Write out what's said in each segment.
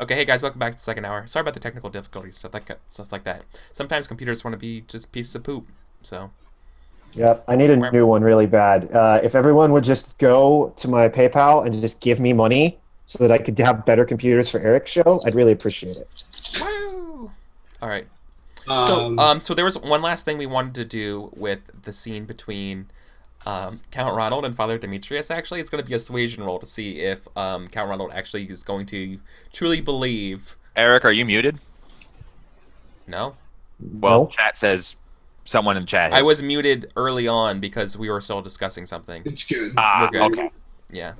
Okay, hey guys, welcome back to the second hour. Sorry about the technical difficulties, stuff like that. Sometimes computers want to be just pieces of poop. So, Yep, I need a new one really bad. If everyone would just go to my PayPal and just give me money so that I could have better computers for Eric's show, I'd really appreciate it. woo! All right. Um, So there was one last thing we wanted to do with the scene between Count Ronald and Father Demetrius. Actually, it's going to be a suasion roll to see if Count Ronald actually is going to truly believe. Eric, are you muted? No, Well, No. chat says someone in chat. I was muted early on because we were still discussing something. it's good. Ah, We're good. okay. Yeah.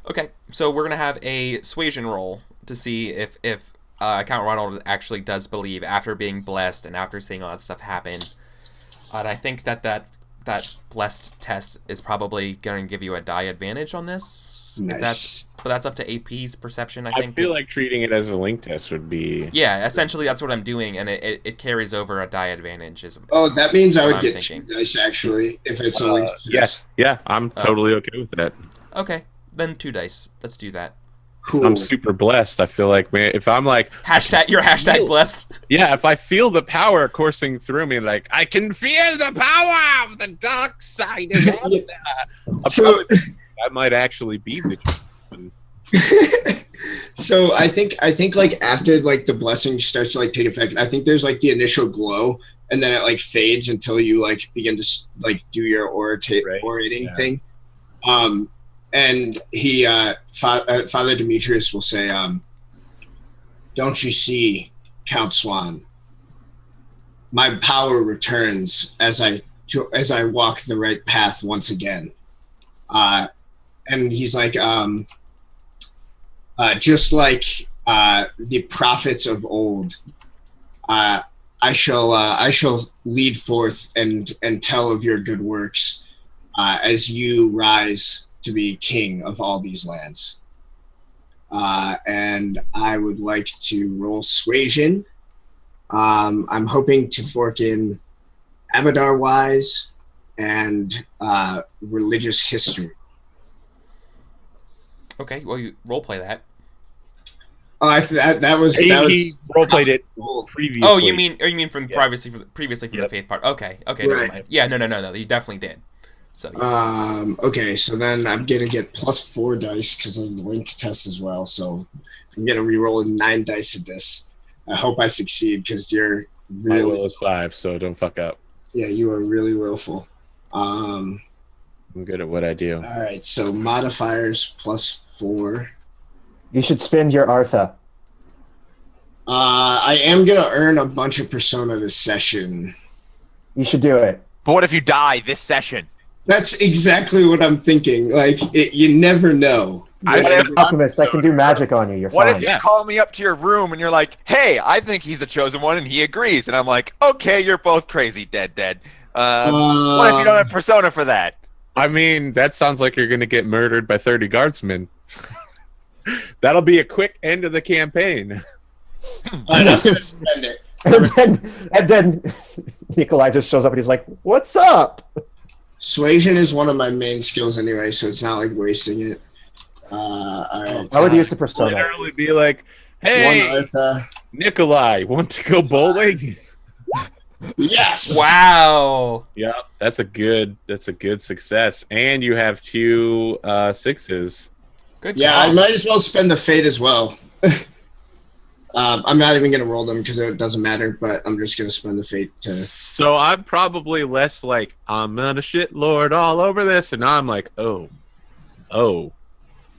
Okay, so we're gonna have a suasion roll to see if Count Ronald actually does believe after being blessed and after seeing all that stuff happen. And I think that blessed test is probably going to give you a die advantage on this. Nice. But that's up to AP's perception, I I think. feel like treating it as a link test would be. Yeah, essentially that's what I'm doing, and it carries over a die advantage. Oh, that means I what would I'm get thinking. 2 dice actually if it's a link. Yes. Yeah, I'm totally okay with that. Okay, then 2 dice. Let's do that. Cool. I'm super blessed. I feel like, man, if I'm like, You're hashtag blessed. yeah, if I feel the power coursing through me, like, I can feel the power of the dark side of it. So, That might actually be the. so I think like after like the blessing starts to like take effect, I think there's like the initial glow, and then it like fades until you like begin to like do your orating Yeah. thing. And he Father Demetrius will say, "Don't you see, Count Swan? My power returns as I walk the right path once again." And he's like, just like the prophets of old, I shall lead forth and tell of your good works as you rise to be king of all these lands. And I would like to roll suasion. I'm hoping to fork in Abadar wise and religious history. Okay, well you roleplay that. Oh, that was He roleplayed it previously. Oh, you mean from Yeah. previously from Yep. the faith part? Okay, never Right. mind. Yeah, no, you definitely did. So yeah. Okay, so then I'm gonna get +4 dice because of the linked test as well. So I'm gonna re-roll 9 dice at this. I hope I succeed because you're My really, will is 5, so don't fuck up. yeah, you are really willful. I'm good at what I do. All right, so modifiers +4. You should spend your Artha. I am gonna earn a bunch of persona this session. You should do it. But what if you die this session? That's exactly what I'm thinking. Like, you never know. I What said- if- Alchemist, I can do magic on you. You're What fine. if you Yeah. call me up to your room and you're like, "Hey, I think he's the chosen one," and he agrees, and I'm like, "Okay, you're both crazy, dead." What if you don't have persona for that? I mean, that sounds like you're going to get murdered by 30 guardsmen. That'll be a quick end of the campaign. I'm not gonna spend it. and then Nikolai just shows up and he's like, "What's up?" Suasion is one of my main skills anyway, so it's not like wasting it. All right. I would use the persona. Literally be like, One "Hey, Artha. Nikolai, want to go bowling?" Yes. Wow. Yeah, that's a good success. And you have 2 6s. Good Yeah, I job. might as well spend the fate as well. I'm not even gonna roll them because it doesn't matter, but I'm just gonna spend the fate to. So I'm probably less like, I'm gonna shit lord all over this, and now I'm like, oh,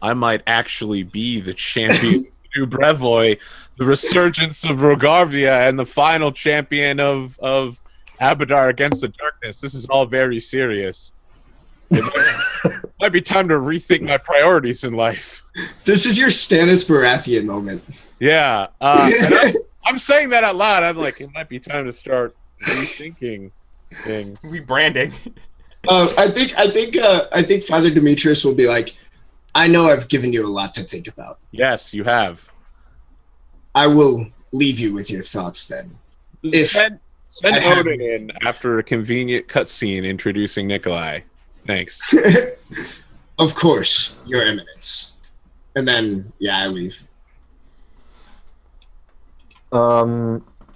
I might actually be the champion of New Brevoy, the resurgence of Rogarvia, and the final champion of Abadar against the darkness. This is all very serious. It might be time to rethink my priorities in life. This is your Stannis Baratheon moment. Yeah, and I'm saying that out loud. I'm like, it might be time to start rethinking things. Rebranding. I think Father Demetrius will be like, I know I've given you a lot to think about. Yes, you have. I will leave you with your thoughts then. If Send I have- Odin in after a convenient cutscene introducing Nikolai. Thanks. Of course, Your Eminence. And then, yeah, I leave.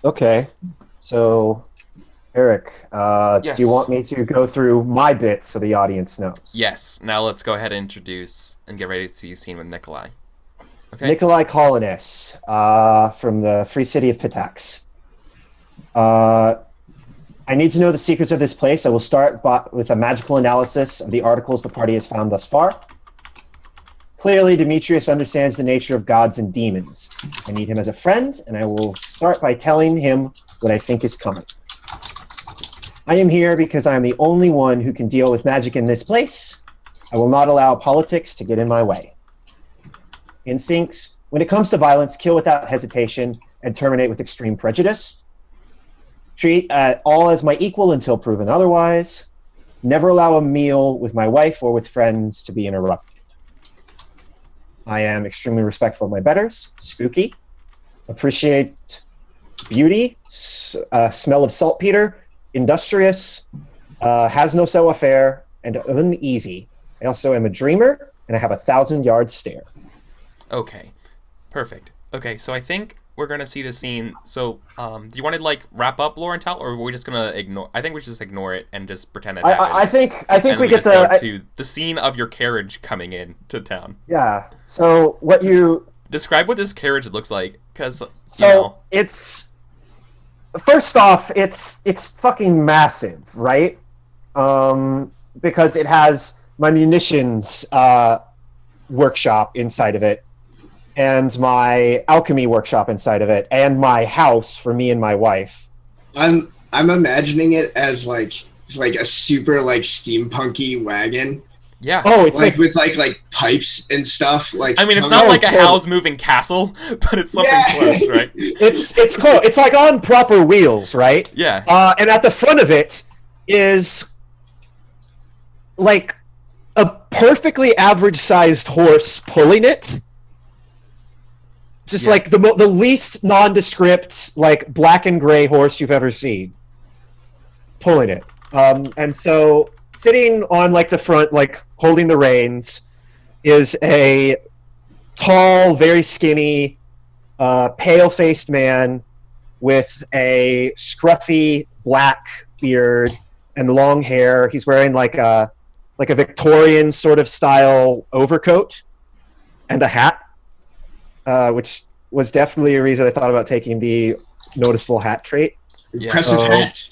Okay. So, Eric, Yes. do you want me to go through my bit so the audience knows? Yes. Now let's go ahead and introduce and get ready to see a scene with Nikolai. Okay. Nikolai Colonus, from the Free City of Pitax. I need to know the secrets of this place. I will start with a magical analysis of the articles the party has found thus far. Clearly, Demetrius understands the nature of gods and demons. I need him as a friend, and I will start by telling him what I think is coming. I am here because I am the only one who can deal with magic in this place. I will not allow politics to get in my way. Instincts: when it comes to violence, kill without hesitation and terminate with extreme prejudice. Treat all as my equal until proven otherwise. Never allow a meal with my wife or with friends to be interrupted. I am extremely respectful of my betters. Spooky. Appreciate beauty. Smell of saltpeter. Industrious. Has no savoir-faire. And uneasy. I also am a dreamer, and I have a 1,000-yard stare. Okay. Perfect. Okay, so I think we're gonna see the scene. So, do you want to like wrap up lore and tell, or are we just gonna ignore? I think we should just ignore it and just pretend that happens. I think we get just go to the scene of your carriage coming in to town. Yeah. So what you describe what this carriage looks like, because it's first off, it's fucking massive, right? Because it has my munitions workshop inside of it, and my alchemy workshop inside of it, and my house for me and my wife. I'm imagining it as like a super like steampunky wagon. Yeah. Oh, it's like with like pipes and stuff. Like I mean, it's not like a Howl's Moving Castle, but it's something close, right? It's close. It's like on proper wheels, right? Yeah. And at the front of it is like a perfectly average-sized horse pulling it. Just like the least nondescript, like black and gray horse you've ever seen, pulling it. And so sitting on like the front, like holding the reins, is a tall, very skinny, pale-faced man with a scruffy black beard and long hair. He's wearing like a Victorian sort of style overcoat and a hat. Which was definitely a reason I thought about taking the noticeable hat trait. Impressive hat.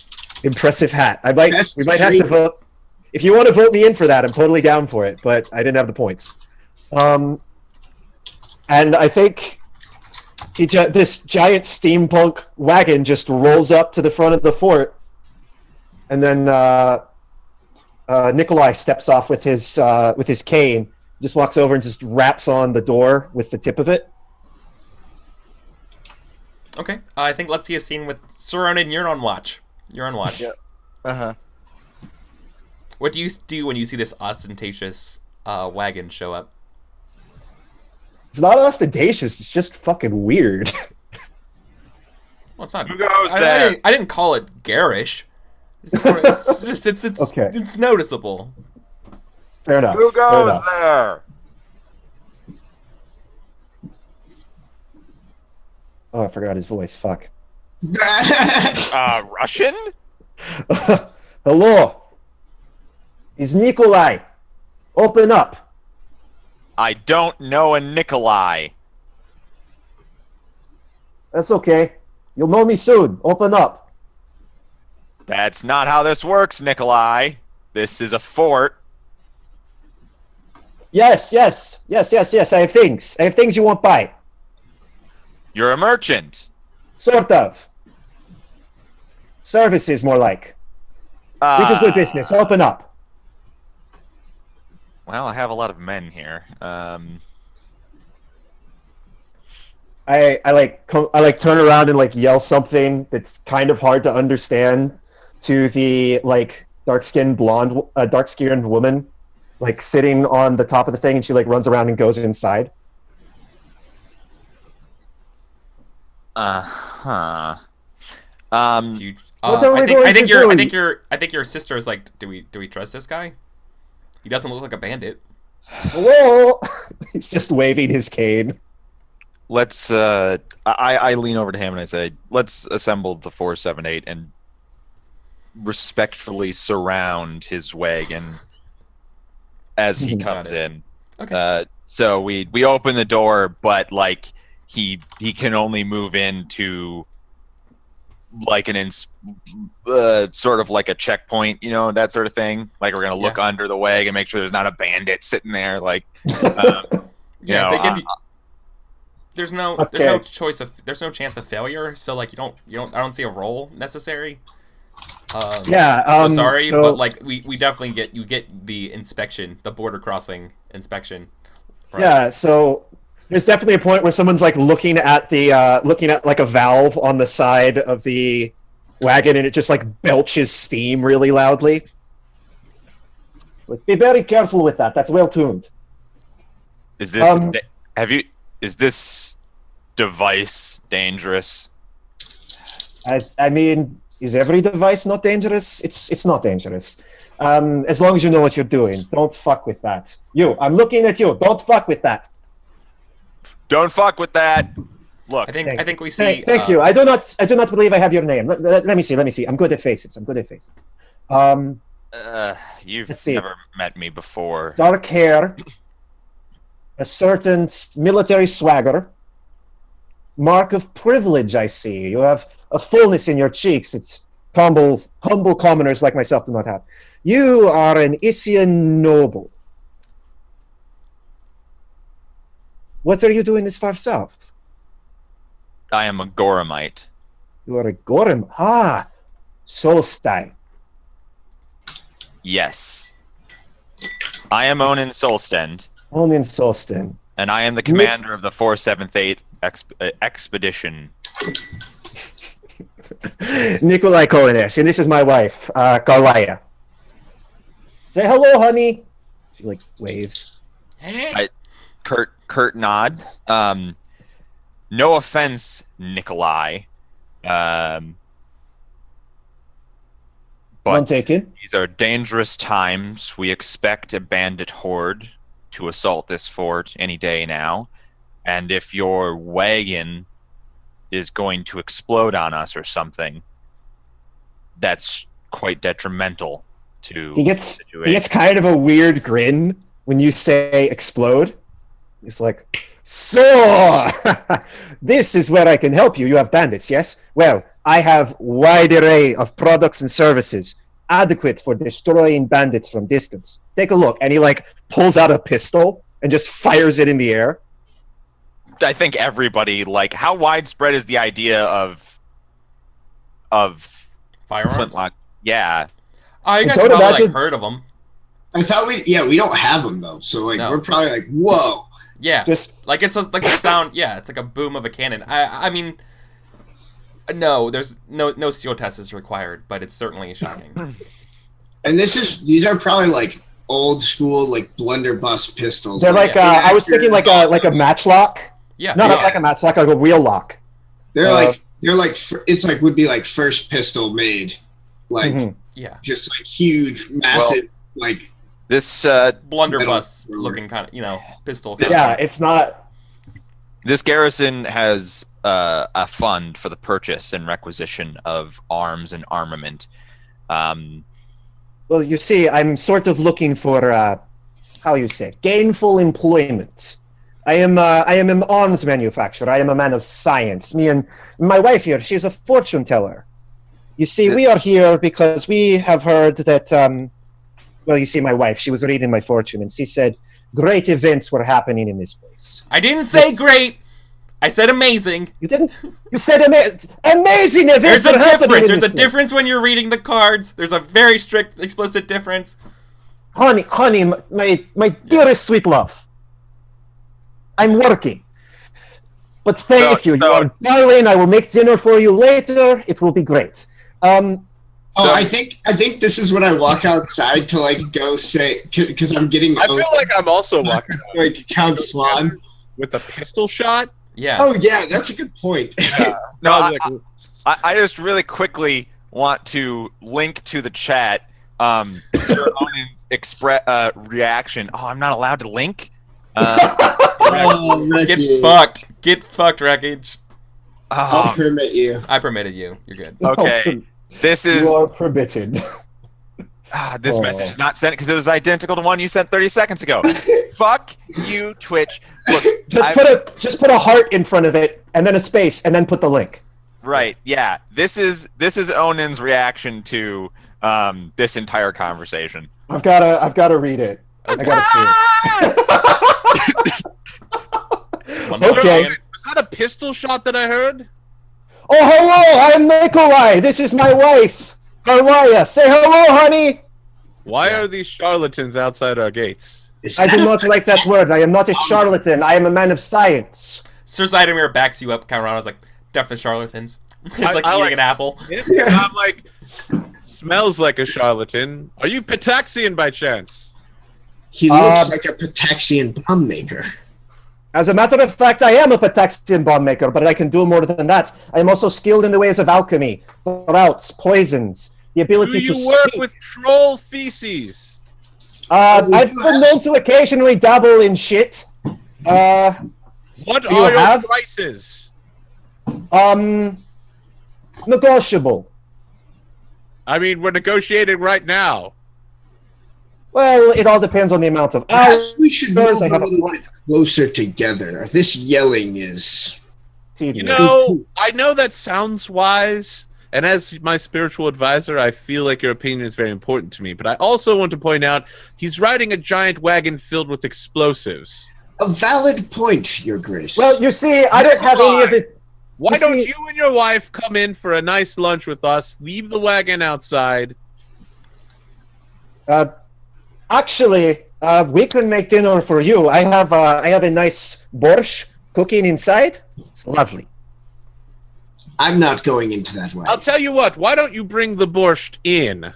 Impressive hat. We might have trait. to vote. If you want to vote me in for that, I'm totally down for it, but I didn't have the points. And I think this giant steampunk wagon just rolls up to the front of the fort, and then Nikolai steps off with his cane, just walks over and just raps on the door with the tip of it. Okay, I think let's see a scene with Saronin. You're on watch. Yeah. Uh-huh. What do you do when you see this ostentatious wagon show up? It's not ostentatious. It's just fucking weird. Well, it's not. Who goes there? I didn't call it garish. It's Okay. It's noticeable. Fair enough. Who Fair goes enough. there? Oh, I forgot his voice. Fuck. Russian? Hello. It's Nikolai. Open up. I don't know a Nikolai. That's okay. You'll know me soon. Open up. That's not how this works, Nikolai. This is a fort. Yes. I have things. I have things you won't buy. You're a merchant. Sort of. Services, more like. We do good business. Open up. Well, I have a lot of men here. I turn around and like yell something that's kind of hard to understand to the like dark-skinned woman, like sitting on the top of the thing, and she like runs around and goes inside. Uh-huh. Do you, What's everybody I think going to I think your sister is like, do we trust this guy? He doesn't look like a bandit. Hello. He's just waving his cane. let's. I lean over to him and I say, let's assemble the 478 and respectfully surround his wagon as he comes in. Okay. So we open the door, but like he can only move into like sort of like a checkpoint, that sort of thing. Like we're gonna look under the wagon, make sure there's not a bandit sitting there. Like, yeah, they give you. There's no chance of failure. So like I don't see a roll necessary. So sorry, but like we definitely get the inspection, the border crossing inspection. Right? Yeah, so there's definitely a point where someone's like looking at like a valve on the side of the wagon, and it just like belches steam really loudly. It's like, be very careful with that. That's well tuned. Is this is this device dangerous? I mean, is every device not dangerous? It's not dangerous. As long as you know what you're doing. Don't fuck with that. I'm looking at you. Don't fuck with that. Don't fuck with that. Look, I think we see. Thank you. I do not believe I have your name. Let me see. I'm good at faces. You've never met me before. Dark hair, a certain military swagger, mark of privilege. I see. You have a fullness in your cheeks. It's humble commoners like myself do not have. You are an Isian noble. What are you doing this far south? I am a Goramite. You are a Goram. Ah, Solstai. Yes. I am Onin Solstend. Onin Solsten. And I am the commander of the 478th expedition. Nikolai Kolenes, and this is my wife, Karlaya. Say hello, honey. She like waves. Kurt nod. No offense, Nikolai. But None taken. These are dangerous times. We expect a bandit horde to assault this fort any day now. And if your wagon is going to explode on us or something, that's quite detrimental to he gets kind of a weird grin when you say explode. He's like, so this is where I can help you. You have bandits, yes? Well, I have wide array of products and services adequate for destroying bandits from distance. Take a look. And he like pulls out a pistol and just fires it in the air. I think everybody, like, how widespread is the idea of firearms? Flintlock? Yeah. You guys probably like heard of them. I thought we don't have them though. So like we're probably like, whoa. Yeah, just like it's like the sound. Yeah, it's like a boom of a cannon. I mean, no, there's no steel test is required, but it's certainly shocking. And these are probably like old school like blunderbuss pistols. They're like I was thinking like a matchlock. Yeah, not like a matchlock, like a wheel lock. They're like it's like would be like first pistol made, like just like huge, massive like. This blunderbuss looking kind of, pistol. Yeah, it's not. This garrison has a fund for the purchase and requisition of arms and armament. Well, you see, I'm sort of looking for gainful employment. I am an arms manufacturer. I am a man of science. Me and my wife here, she's a fortune teller. You see, we are here because we have heard that. Well, you see, my wife, she was reading my fortune, and she said great events were happening in this place. I didn't say great. I said amazing. You didn't? You said amazing events. There's a difference. There's a difference when you're reading the cards. There's a very strict, explicit difference. Honey, my dearest sweet love. I'm working. But thank you. You are darling. I will make dinner for you later. It will be great. I think this is when I walk outside to like go say because I'm getting. I feel like I'm also walking like Count Swan with a pistol shot. Yeah. Oh yeah, that's a good point. Yeah. No, I just really quickly want to link to the chat. Sir Onion's reaction. Oh, I'm not allowed to link. Oh, Get Ricky. fucked. Get fucked, Wreckage. I'll permit you. I permitted you. You're good. Okay. This is You are permitted. this message is not sent because it was identical to one you sent 30 seconds ago. Fuck you, Twitch. Look, Just put a heart in front of it, and then a space, and then put the link. right, yeah. This is Onin's reaction to this entire conversation. I've gotta read it. I gotta see it. Okay. Was that a pistol shot that I heard? Oh, hello! I'm Nikolai. This is my wife. How are ya? Say hello, honey. Why are these charlatans outside our gates? I do not like that word. I am not a charlatan. I am a man of science. Sir Zydomir backs you up. Count Ronald's like, definitely charlatans. It's like eating an apple. I'm like, smells like a charlatan. Are you Pataxian by chance? He looks like a Pataxian bomb maker. As a matter of fact, I am a Pataxian bomb maker, but I can do more than that. I am also skilled in the ways of alchemy, routes, poisons, the ability Do to you work speak. with troll feces? I've been known to occasionally dabble in shit. What you are your have? prices? Negotiable. I mean, we're negotiating right now. Well, it all depends on the amount of Perhaps we should move I a have a little bit closer together. This yelling is... tedious. You know, I know that sounds wise, and as my spiritual advisor, I feel like your opinion is very important to me, but I also want to point out he's riding a giant wagon filled with explosives. A valid point, Your Grace. Well, you see, I don't have any of it. Why You don't see- you and your wife come in for a nice lunch with us, leave the wagon outside? Actually, we can make dinner for you. I have a nice borscht cooking inside. It's lovely. I'm not going into that way. I'll tell you what, why don't you bring the borscht in?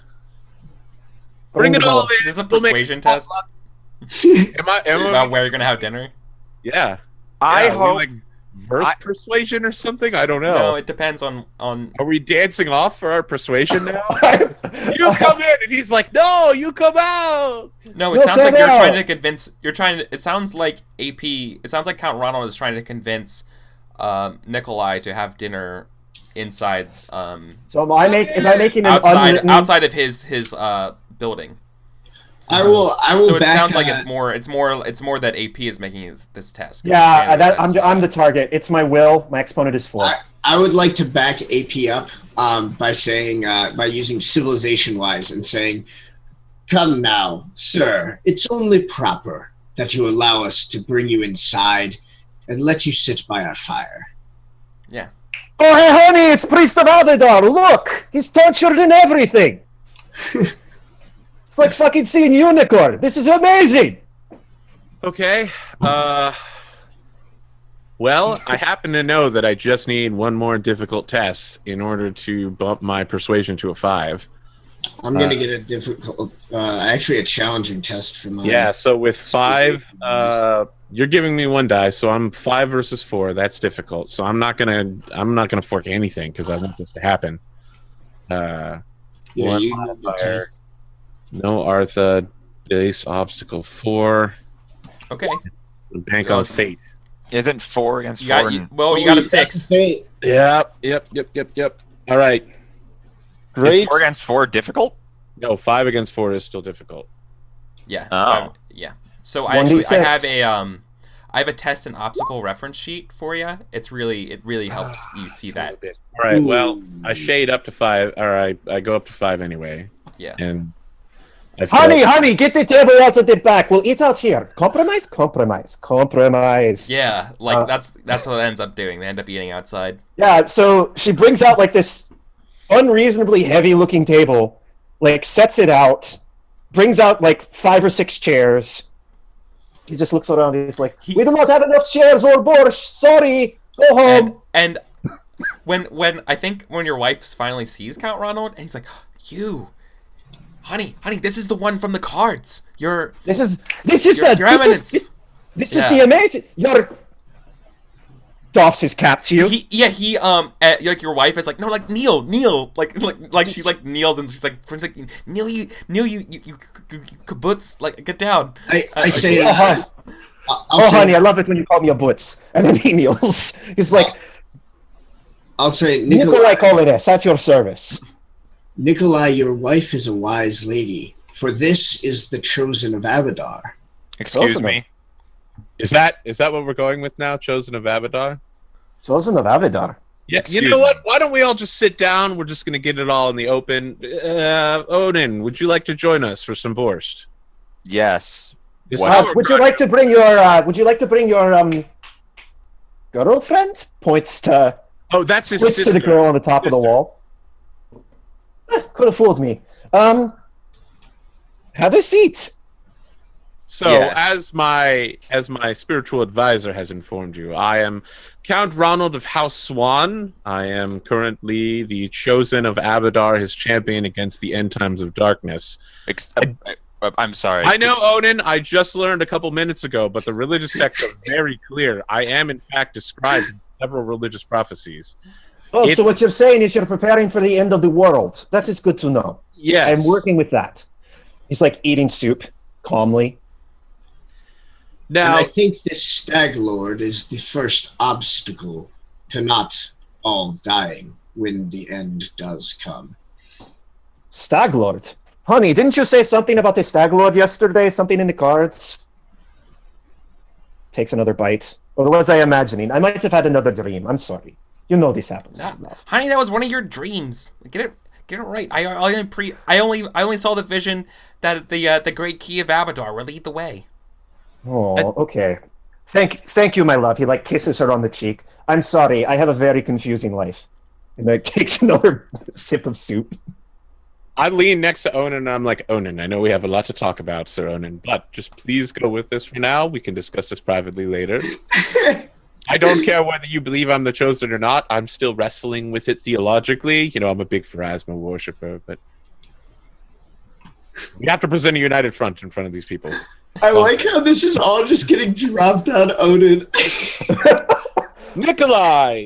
Bring it all in. Is this a we'll make persuasion it test Am I about where you're gonna have dinner? yeah. I Yeah, are we, hope like verse persuasion or something? I don't know. No, it depends on. Are we dancing off for our persuasion now? You come in, and he's like, "No, you come out." No, it No, sounds like come you're out. trying to convince. You're trying to. It sounds like AP. It sounds like Count Ronald is trying to convince Nikolai to have dinner inside. So am I making an unwritten... outside of his building. I will So it back, sounds like it's more that AP is making this test. Yeah, I'm the target. It's my will. My exponent is 4. I would like to back AP up by saying by using civilization wise and saying, "Come now, sir. It's only proper that you allow us to bring you inside and let you sit by our fire." Yeah. Oh, hey, honey, it's Priest of Avadar. Look, he's tortured and everything. It's like fucking seeing unicorn. This is amazing. Okay. Well, I happen to know that I just need one more difficult test in order to bump my persuasion to a 5. I'm gonna get a difficult, actually a challenging test for my. Yeah. So with 5, you're giving me 1 die, so I'm 5 versus 4. That's difficult. So I'm not gonna fork anything because I want this to happen. Yeah, One you modifier. No Artha. Base obstacle 4. Okay. Bank on fate. isn't 4 against You 4. got. You got a 6. Yep. All right. Is Great. 4 against 4 difficult? No, 5 against 4 is still difficult. Yeah. Oh. Yeah. So I have 1d6. I have a test and obstacle reference sheet for you. It really helps you see that. All right. Well, I shade up to 5. All right, I go up to 5 anyway. Yeah. And I feel Honey, get the table out at the back. We'll eat out here. Compromise. Yeah, like that's what it ends up doing. They end up eating outside. Yeah, so she brings out like this unreasonably heavy-looking table, like sets it out, brings out like 5 or 6 chairs. He just looks around. He's like, "We do not have enough chairs or borscht. Sorry, go home." And when I think when your wife finally sees Count Ronald, and he's like, "You, honey, this is the one from the cards. This is Your Eminence." This is the amazing. Your doffs his cap to you. He like your wife is like, no, like kneel, like she like kneels and she's like, kneel, you kibbutz, like get down. I say, I'll say, honey, I love it when you call me a butz. And then he kneels. He's like, I'll say, Nikolai Kolines, at your service. Nikolai, your wife is a wise lady, for this is the chosen of Abadar. Excuse Chosen me. Is that what we're going with now? Chosen of Abadar? Chosen of Abadar. Yeah, Excuse you know what? me. Why don't we all just sit down? We're just going to get it all in the open. Odin, would you like to join us for some borscht? Yes. This Wow. sauerkraut- Would you like to bring your girlfriend? Points to Oh, that's his points sister. to the girl on the top of the Sister. wall. Could have fooled me. Have a seat. So, Yeah. as my spiritual advisor has informed you, I am Count Ronald of House Swan. I am currently the chosen of Abadar, his champion against the end times of darkness. I'm sorry. I know, Odin, I just learned a couple minutes ago, but the religious texts are very clear. I am, in fact, described in several religious prophecies. Oh, It- so what you're saying is you're preparing for the end of the world. That is good to know. Yes. I'm working with that. He's like eating soup calmly. And Now, I think this Stag Lord is the first obstacle to not all dying when the end does come. Stag Lord. Honey, didn't you say something about the Stag Lord yesterday? Something in the cards? Takes another bite. Or was I imagining? I might have had another dream. I'm sorry. You know this happens. Honey, that was one of your dreams. Get it right. I only saw the vision that the great key of Abadar will lead the way. Oh, okay. Thank you, my love. He like kisses her on the cheek. I'm sorry. I have a very confusing life. And then takes another sip of soup. I lean next to Onan and I'm like, Onan, I know we have a lot to talk about, Sir Onan, but just please go with this for now. We can discuss this privately later. I don't care whether you believe I'm the chosen or not. I'm still wrestling with it theologically. You know, I'm a big Pharasma worshiper, but we have to present a united front in front of these people. I like how this is all just getting dropped on Odin. Nikolai,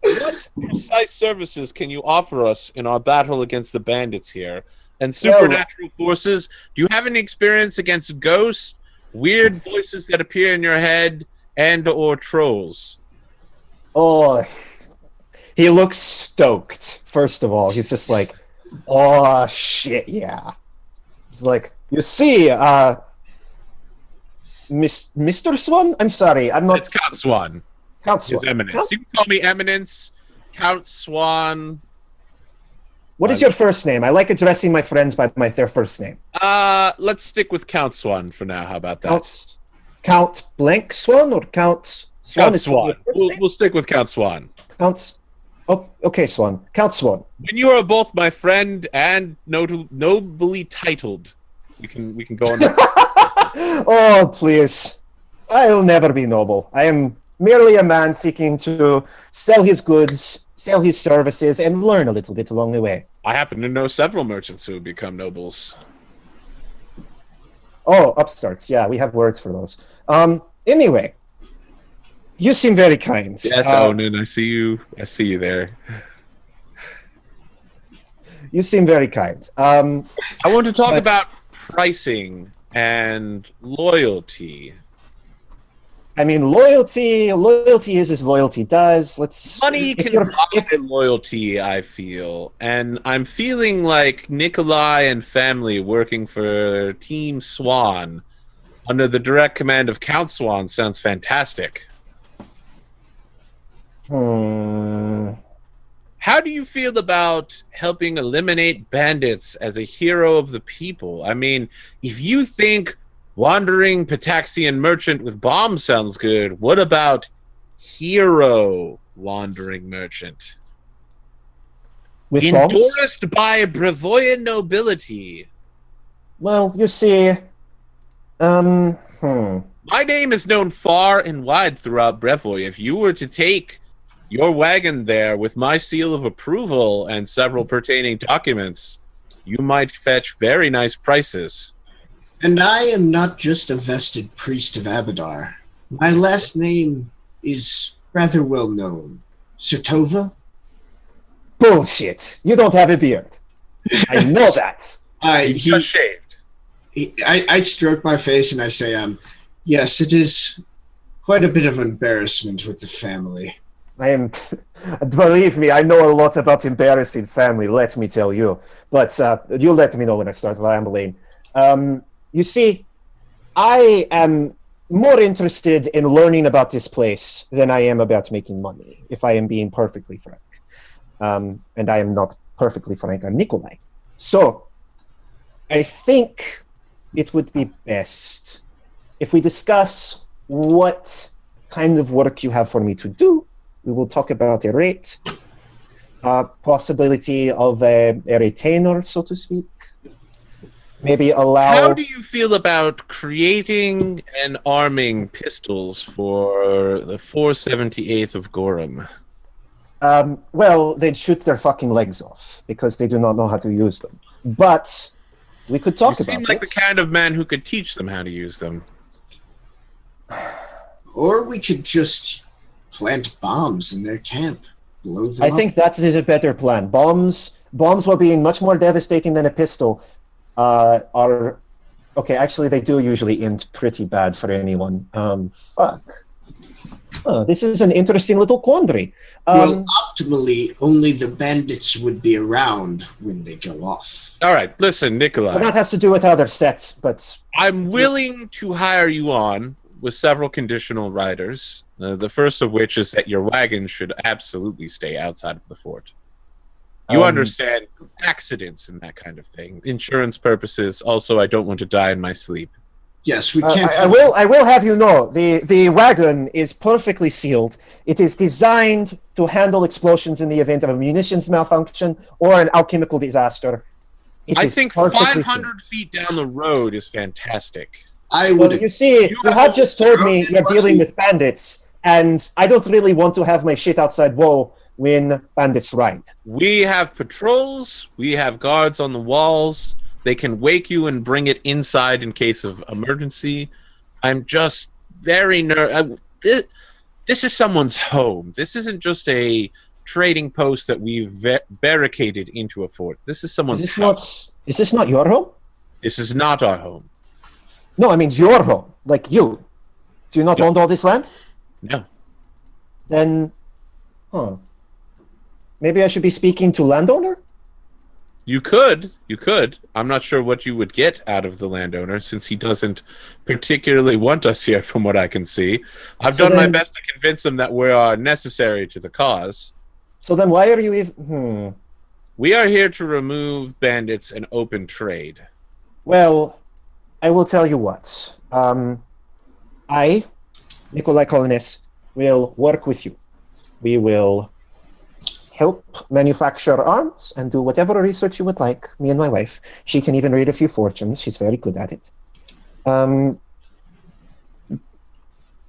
what precise services can you offer us in our battle against the bandits here? And supernatural forces? Do you have any experience against ghosts, weird voices that appear in your head, and or trolls? Oh, he looks stoked. First of all, he's just like, oh shit, yeah. It's like, you see, Mr. Swan? I'm sorry, I'm not It's Count Swan. Count Swan. His Eminence. Count- You can call me Eminence, Count Swan. What is your first name? I like addressing my friends by their first name. Let's stick with Count Swan for now. How about that? Count Blank Swan or Count Swan? Count is your Swan. first name? We'll stick with Count Swan. Oh, okay, Swan. Count Swan. When you are both my friend and nobly titled, we can go on. Oh, please. I'll never be noble. I am merely a man seeking to sell his goods, sell his services, and learn a little bit along the way. I happen to know several merchants who have become nobles. Oh, upstarts. Yeah, we have words for those. Anyway, you seem very kind. Yes, Onan, I see you. I see you there. You seem very kind. I want to talk But- about pricing and loyalty. I mean, loyalty is as loyalty does. Money if can you're- buy loyalty, I feel. And I'm feeling like Nikolai and family working for Team Swan under the direct command of Count Swan sounds fantastic. How do you feel about helping eliminate bandits as a hero of the people? I mean, if you think wandering Pataxian merchant with bombs sounds good, what about hero wandering merchant? with bombs? Endorsed by Brevoyan nobility. Well, you see, My name is known far and wide throughout Brevoy. If you were to take your wagon there with my seal of approval and several pertaining documents, you might fetch very nice prices. And I am not just a vested priest of Abadar. My last name is rather well known. Sertova? bullshit. You don't have a beard. I know that. Just shaved. I stroke my face and I say, yes, it is quite a bit of embarrassment with the family. I am, believe me, I know a lot about embarrassing family, let me tell you. But you let me know when I start rambling. You see, I am more interested in learning about this place than I am about making money, if I am being perfectly frank. And I am not perfectly frank, I'm Nikolai. So, I think it would be best if we discuss what kind of work you have for me to do. We will talk about a rate, possibility of a retainer, so to speak. Maybe allow... How do you feel about creating and arming pistols for the 478th of Gorham? Well, they'd shoot their fucking legs off, because they do not know how to use them. But we could talk about it. You seem like the kind of man who could teach them how to use them. Or we could just plant bombs in their camp. Blow them I up. think that is a better plan. Bombs, while being much more devastating than a pistol, are... Okay, actually, they do usually end pretty bad for anyone. Fuck. Oh, this is an interesting little quandary. Well, optimally, only the bandits would be around when they go off. All right, listen, Nikolai. Well, that has to do with other sets, but... I'm willing to hire you on with several conditional riders. The first of which is that your wagon should absolutely stay outside of the fort. You understand accidents and that kind of thing. Insurance purposes. Also, I don't want to die in my sleep. Yes, we can't. I will have you know, the wagon is perfectly sealed. It is designed to handle explosions in the event of a munitions malfunction or an alchemical disaster. I think perfectly 500 feet down the road is fantastic. I would. Well, you see, you have just told me you're dealing with bandits, and I don't really want to have my shit outside wall when bandits ride. We have patrols. We have guards on the walls. They can wake you and bring it inside in case of emergency. I'm just very nervous. This is someone's home. This isn't just a trading post that we've barricaded into a fort. This is someone's house. Is this not your home? This is not our home. No, I mean your home. Like you. Do you not own all this land? No. Then, maybe I should be speaking to landowner? You could. I'm not sure what you would get out of the landowner, since he doesn't particularly want us here, from what I can see. I've done my best to convince him that we are necessary to the cause. So then why are you even... We are here to remove bandits and open trade. Well, I will tell you what. I, Nikolai Kolines, will work with you. We will help manufacture arms and do whatever research you would like, me and my wife. She can even read a few fortunes. She's very good at it. I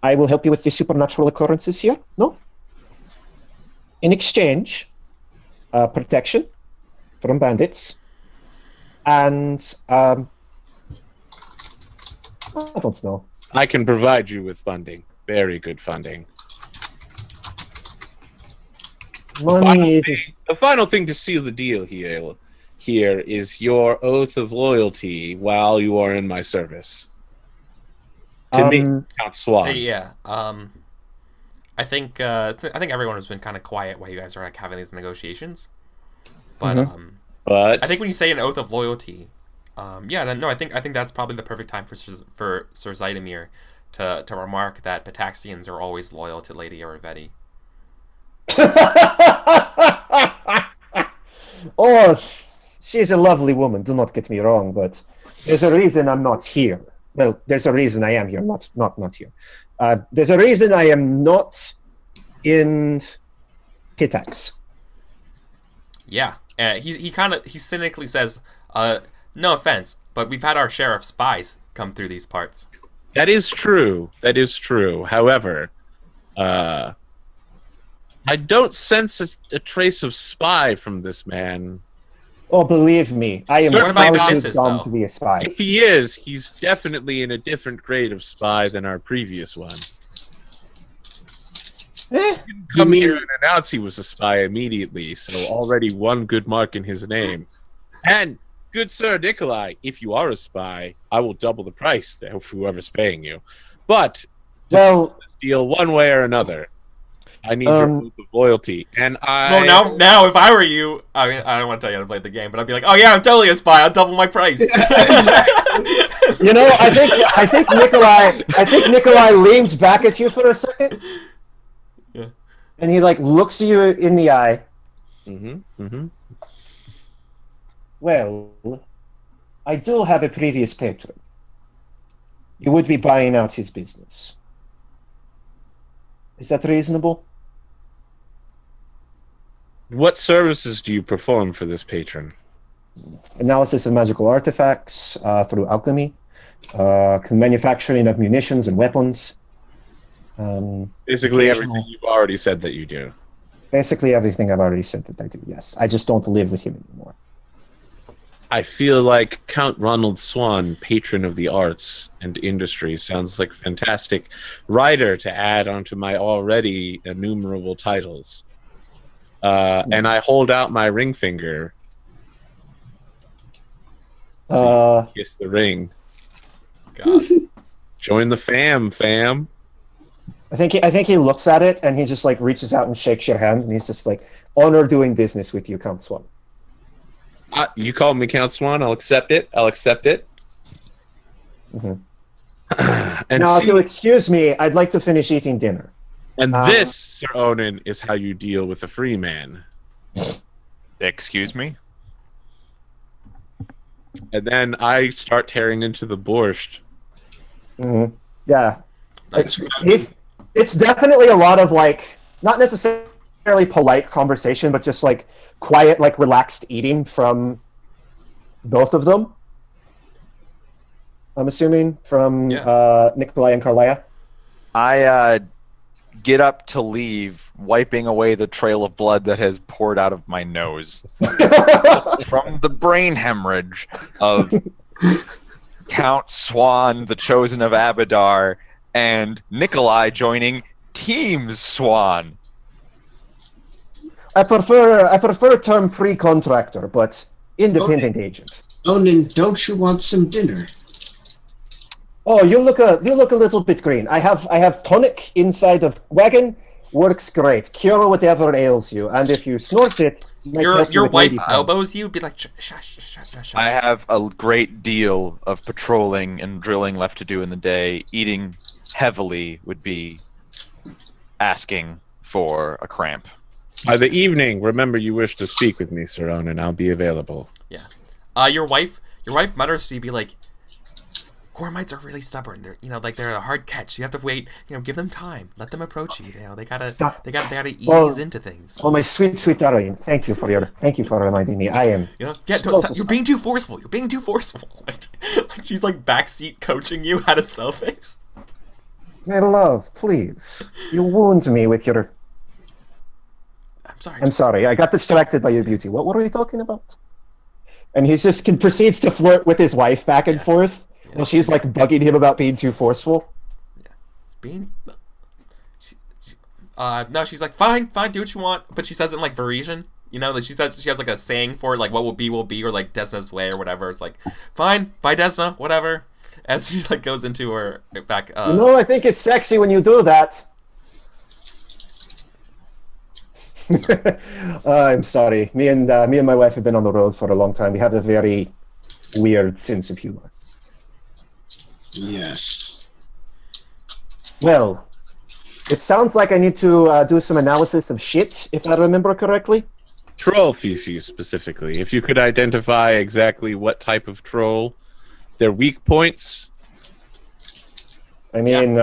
will help you with the supernatural occurrences here. No? In exchange, protection from bandits, and I don't know. I can provide you with funding. Very good funding. The final thing to seal the deal here is your oath of loyalty while you are in my service. To me, Count Swan. Yeah. I think everyone has been kind of quiet while you guys are like having these negotiations. But but I think when you say an oath of loyalty, I think that's probably the perfect time for Sir Zydomir to remark that Pataxians are always loyal to Lady Aravetti. Oh, she's a lovely woman, do not get me wrong, but there's a reason I'm not here. Well, there's a reason I am here, not here. There's a reason I am not in Pitax. Yeah, he cynically says, no offense, but we've had our share of spies come through these parts. That is true. However, I don't sense a trace of spy from this man. Oh, believe me, I am far too dumb to be a spy. If he is, he's definitely in a different grade of spy than our previous one. He didn't come here and announce he was a spy immediately, so already one good mark in his name. And, good Sir Nikolai, if you are a spy, I will double the price of whoever's paying you. But Well, this deal one way or another. I need your oath of loyalty, and I. Well, now, if I were you, I mean, I don't want to tell you how to play the game, but I'd be like, oh yeah, I'm totally a spy. I'll double my price. you know, I think Nikolai leans back at you for a second. Yeah. And he like looks you in the eye. Well, I do have a previous patron. You would be buying out his business. Is that reasonable? What services do you perform for this patron? Analysis of magical artifacts through alchemy, manufacturing of munitions and weapons. Basically everything you've already said that you do. Basically everything I've already said that I do, yes. I just don't live with him anymore. I feel like Count Ronald Swan, patron of the arts and industry, sounds like a fantastic writer to add onto my already innumerable titles. And I hold out my ring finger. So kiss the ring. God. Join the fam. I think he looks at it and he just like reaches out and shakes your hand and he's just like, honor doing business with you, Count Swan. You call me Count Swan. I'll accept it. Mm-hmm. And now, if you'll excuse me, I'd like to finish eating dinner. And this, Sir Onan, is how you deal with a free man. Excuse me? And then I start tearing into the borscht. Mm-hmm. Yeah. Nice. It's definitely a lot of like, not necessarily polite conversation, but just like quiet, like relaxed eating from both of them. I'm assuming from Nikolai and Karlaya. I get up to leave, wiping away the trail of blood that has poured out of my nose from the brain hemorrhage of Count Swan, the Chosen of Abadar, and Nikolai joining Team Swan. I prefer term free contractor, but independent agent. Onan, don't you want some dinner? Oh, you look a little bit green. I have tonic inside of wagon. Works great. Cure whatever ails you, and if you snort it, your wife elbows you. Be like, shush. I have a great deal of patrolling and drilling left to do in the day. Eating heavily would be asking for a cramp. By the evening, remember you wish to speak with me, Sir Onan. I'll be available. Yeah. Your wife mutters to you, be like, Gormites are really stubborn. They're a hard catch. You have to wait. Give them time. Let them approach you. They gotta ease into things. Oh, my sweet darling. Thank you for reminding me. I am. Stop. You're being too forceful. Like she's like backseat coaching you how to sell things. My love, please. You wound me with your. I'm sorry. I got distracted by your beauty. What were we talking about? And he just proceeds to flirt with his wife back and forth. Well, she's like bugging him about being too forceful. Yeah, no, she's like, fine, do what you want, but she says it in like Varisian. That she has like a saying for it, like what will be, or like Desna's way or whatever. It's like, fine, bye Desna, whatever. As she like goes into her back. I think it's sexy when you do that. I'm sorry. Me and my wife have been on the road for a long time. We have a very weird sense of humor. Yes. Well, it sounds like I need to do some analysis of shit, if I remember correctly. Troll feces, specifically. If you could identify exactly what type of troll, their weak points. I mean,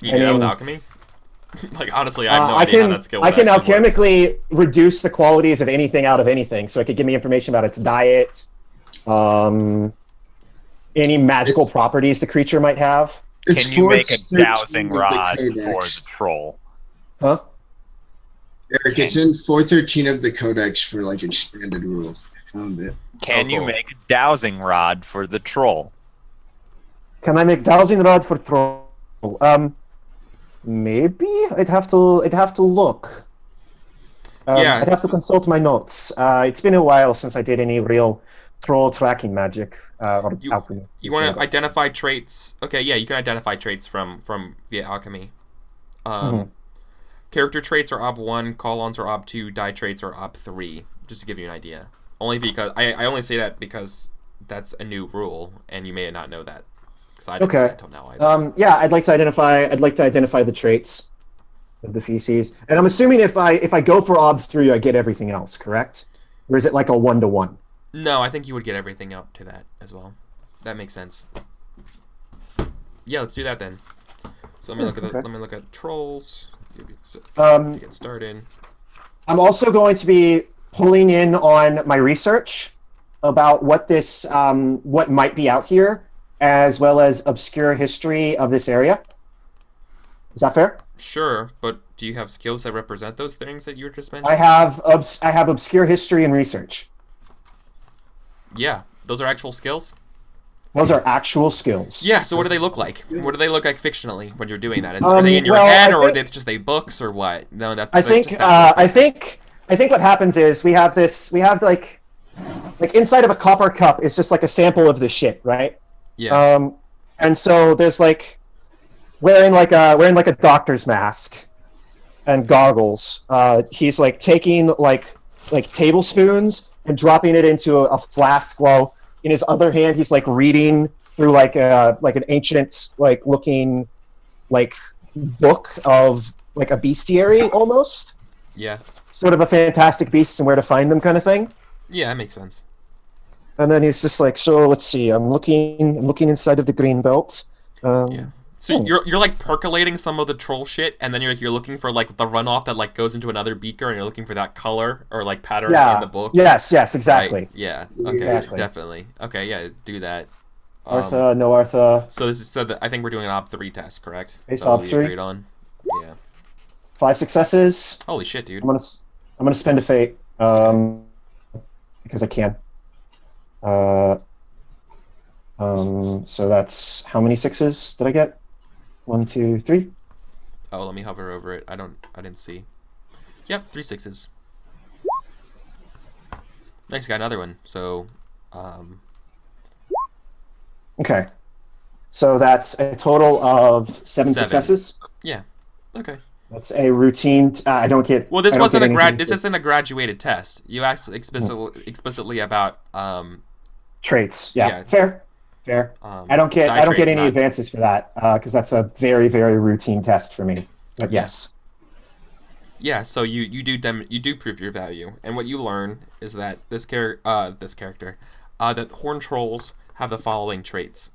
you know with alchemy? Like, honestly, I have no idea how that skill would I can actually work. alchemically reduce the qualities of anything out of anything, so it could give me information about its diet, any magical properties the creature might have. Can you make a dowsing rod for the troll? Huh? Eric, it's in 413 of the Codex for like expanded rules. I found it. Can you make a dowsing rod for the troll? Can I make dowsing rod for troll? Maybe I'd have to look. I'd have to consult my notes. It's been a while since I did any real troll tracking magic. Or You, alchemy. you want to identify traits? Okay, yeah, you can identify traits from via alchemy. Mhm. Character traits are ob 1, call-ons are ob 2, die traits are ob 3. Just to give you an idea. Only because I only say that because that's a new rule, and you may not know that. Because I didn't know that until now. Either. Yeah, I'd like to identify the traits of the feces, and I'm assuming if I go for ob 3, I get everything else, correct? Or is it like a 1-to-1? No, I think you would get everything up to that as well. That makes sense. Yeah, let's do that then. So let me look at trolls. To get started. I'm also going to be pulling in on my research about what this what might be out here, as well as obscure history of this area. Is that fair? Sure, but do you have skills that represent those things that you were just mentioning? I have obscure history and research. Yeah, those are actual skills? Those are actual skills. Yeah, so what do they look like? What do they look like fictionally when you're doing that? Are they in your head, or it's just they books, or what? No, that's I think what happens is we have like inside of a copper cup is just like a sample of the shit, right? Yeah. And so there's like wearing like a doctor's mask and goggles. He's like taking like tablespoons and dropping it into a flask, while in his other hand he's like reading through like an ancient like looking like book of like a bestiary almost. Yeah. Sort of a fantastic beasts and where to find them kind of thing. Yeah, that makes sense. And then he's just like, so let's see, I'm looking inside of the green belt. Yeah. So you're like percolating some of the troll shit, and then you're looking for like the runoff that like goes into another beaker, and you're looking for that color or like pattern in the book. Yes, exactly. Right. Yeah. Okay. Exactly. Definitely. Okay. Yeah. Do that. Artha, no Artha. So this is I think we're doing an ob 3 test, correct? Base So ob we 3. agreed on. Yeah. 5 successes. Holy shit, dude. I'm gonna spend a fate because I can. So that's how many 6s did I get? 1, 2, 3. Oh, let me hover over it. I didn't see. Yep, 3 6s. Nice, got another one. So, Okay. So that's a total of 7 7. successes. Yeah. Okay. That's a routine. I don't get. Well, this I don't wasn't get anything This isn't a graduated test. You asked explicitly about traits. yeah. Yeah, fair. I don't get any advances for that because that's a very, very routine test for me. But yes. Yeah, so you do prove your value, and what you learn is that that horned trolls have the following traits: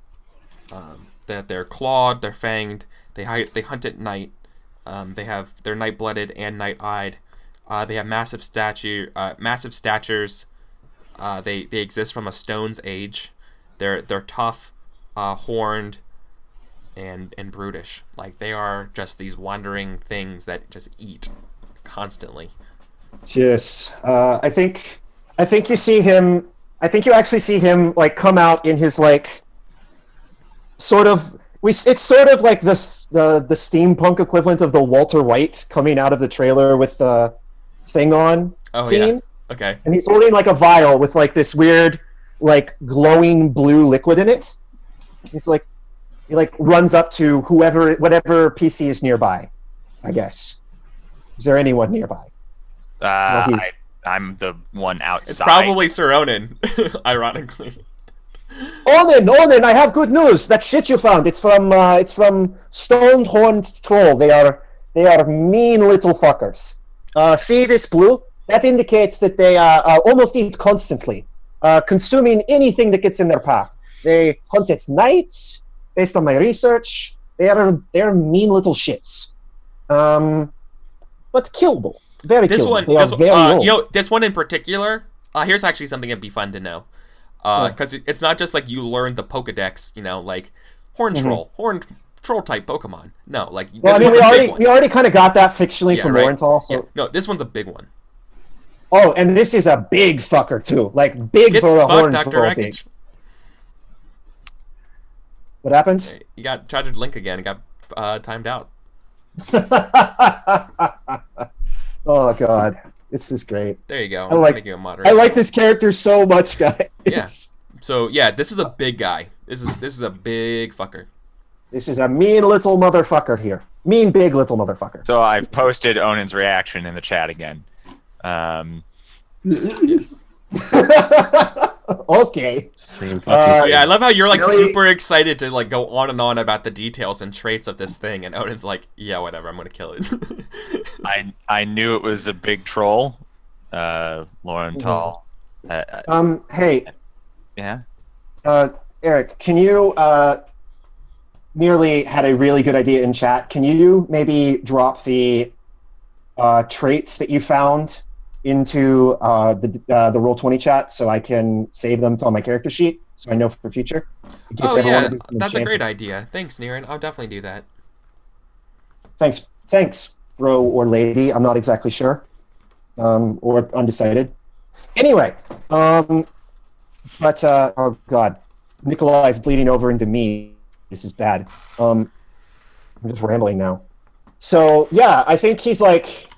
that they're clawed, they're fanged, they hunt at night, they're night-blooded and night-eyed, they have massive statures, they exist from a stone's age, they're tough, horned, and brutish. Like they are just these wandering things that just eat constantly. Yes, I think you see him. I think you actually see him like come out in his like sort of. It's sort of like the steampunk equivalent of the Walter White coming out of the trailer with the thing on scene. Yeah. Okay. And he's holding like a vial with like this weird like glowing blue liquid in it. He's like he like runs up to whatever PC is nearby, I guess. Is there anyone nearby? I'm the one outside. It's probably Sir Onan, ironically. Onan, I have good news. That shit you found, it's from stone horned troll. They are mean little fuckers. See this blue? That indicates that they almost eat constantly, consuming anything that gets in their path. They hunt at night. Based on my research, they're mean little shits. But killable. Very killable. They are very old. This one in particular. Here's actually something that'd be fun to know. Because it's not just like you learn the Pokedex, like horned troll type Pokemon. No, like well, we already kind of got that fictionally from Lorenthal. So. Yeah. No, this one's a big one. Oh, and this is a big fucker too. Like big for a horned troll. Big. What happened? You got tried to link again. It got timed out. Oh god, this is great. There you go. I like this character so much, guys. Yes. So yeah, this is a big guy. This is a big fucker. This is a mean little motherfucker here. Mean big little motherfucker. So I've posted Onan's reaction in the chat again. Okay. Same fucking. Yeah, I love how you're like Really? super excited to like go on and on about the details and traits of this thing, and Odin's like, yeah, whatever, I'm gonna kill it. I knew it was a big troll, Lauren Tall. Hey, Yeah. Eric, can you nearly had a really good idea in chat. Can you maybe drop the traits that you found into the Roll20 chat so I can save them on my character sheet so I know for future? In case Oh I ever yeah, wanna do some that's a great enchanting. idea. Thanks, Niran. I'll definitely do that. Thanks, bro or lady. I'm not exactly sure, or undecided. Anyway, oh god, Nikolai's bleeding over into me. This is bad. I'm just rambling now. So yeah, I think he's like,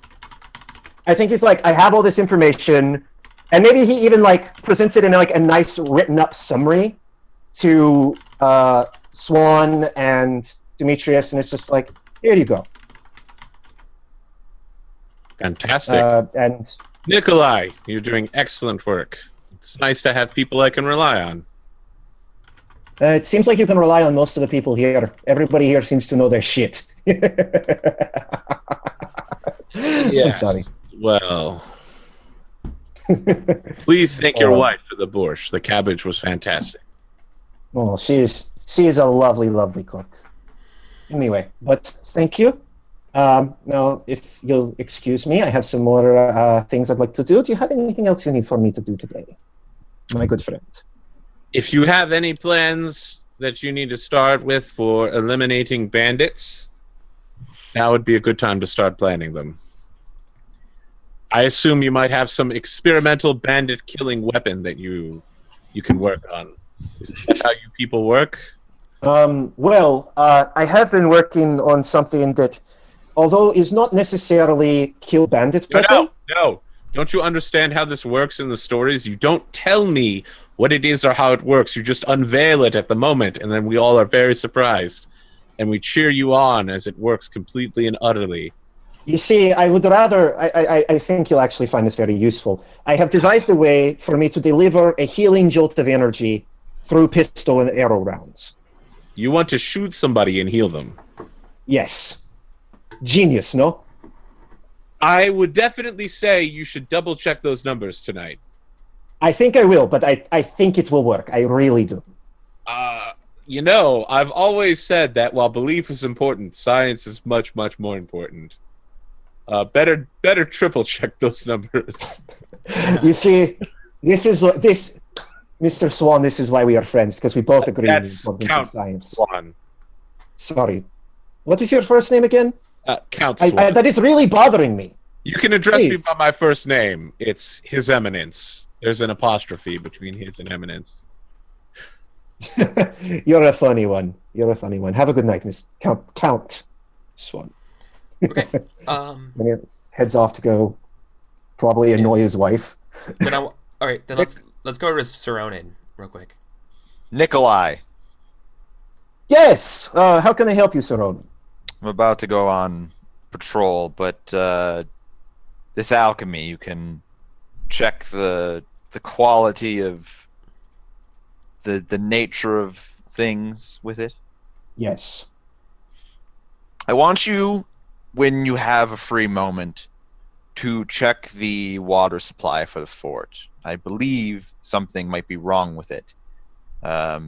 I have all this information, and maybe he even like presents it in like a nice written up summary to Swan and Demetrius, and it's just like, here you go. Fantastic. And Nikolai, you're doing excellent work. It's nice to have people I can rely on. it seems like you can rely on most of the people here. Everybody here seems to know their shit. I'm sorry. Well, please thank your wife for the borscht. The cabbage was fantastic. Oh, she is a lovely, lovely cook. Anyway, but thank you. Now, if you'll excuse me, I have some more things I'd like to do. Do you have anything else you need for me to do today, my good friend? If you have any plans that you need to start with for eliminating bandits, now would be a good time to start planning them. I assume you might have some experimental bandit killing weapon that you can work on. Is that how you people work? Well, I have been working on something that, although is not necessarily kill bandits weapon. No. Don't you understand how this works in the stories? You don't tell me what it is or how it works. You just unveil it at the moment, and then we all are very surprised. And we cheer you on as it works completely and utterly. You see, I would rather, I think you'll actually find this very useful. I have devised a way for me to deliver a healing jolt of energy through pistol and arrow rounds. You want to shoot somebody and heal them. Yes. Genius, no? I would definitely say you should double check those numbers tonight. I think I will, but I think it will work. I really do. You know, I've always said that while belief is important, science is much, much more important. Better triple check those numbers. You see, Mr. Swan, this is why we are friends, because we both agree on the That's importance Count of science. Swan. Sorry. What is your first name again? Count Swan. That is really bothering me. You can address me Please. by my first name. It's His Eminence. There's an apostrophe between his and eminence. You're a funny one. You're a funny one. Have a good night, Miss Count Swan. Okay. And he heads off to go probably annoy his wife. Then all right. Then let's go to Saronin real quick. Nikolai, Yes. How can I help you, Saron? I'm about to go on patrol, but this alchemy, you can check the quality of the nature of things with it. Yes. I want you, when you have a free moment, to check the water supply for the fort. I believe something might be wrong with it. I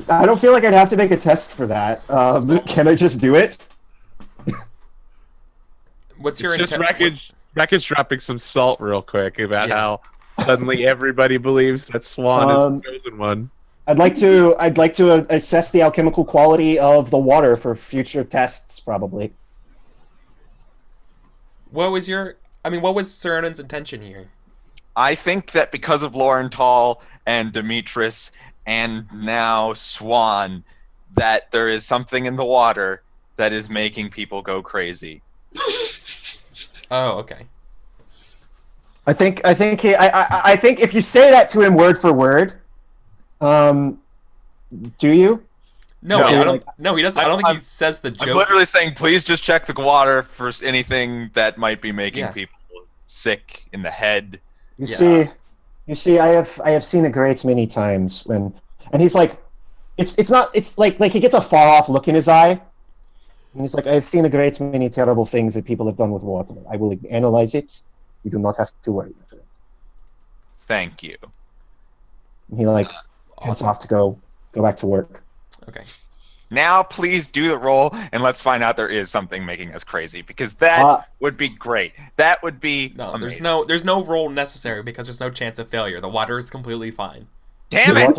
don't feel like I'd have to make a test for that. Can I just do it? What's your It's just intent? Wreckage dropping some salt real quick about how suddenly everybody believes that Swan is the chosen one. I'd like to assess the alchemical quality of the water for future tests, probably. What was Saronin's intention here? I think that because of Lauren Tall and Demetrius and now Swan, that there is something in the water that is making people go crazy. Oh, okay. I think if you say that to him word for word, do you? No, No. I You're don't. like, No, he doesn't. I don't think he says the I'm joke. literally saying, please just check the water for anything that might be making Yeah. people sick in the head. You Yeah. see, I have seen a great many times when, and he's like, it's not, it's like he gets a far off look in his eye, and he's like, I have seen a great many terrible things that people have done with water. I will analyze it. You do not have to worry. My friend. Thank you. And he like heads Awesome. off to go back to work. Okay. Now, please do the roll, and let's find out there is something making us crazy, because that would be great. That would be No, amazing. there's no roll necessary because there's no chance of failure. The water is completely fine. Damn it!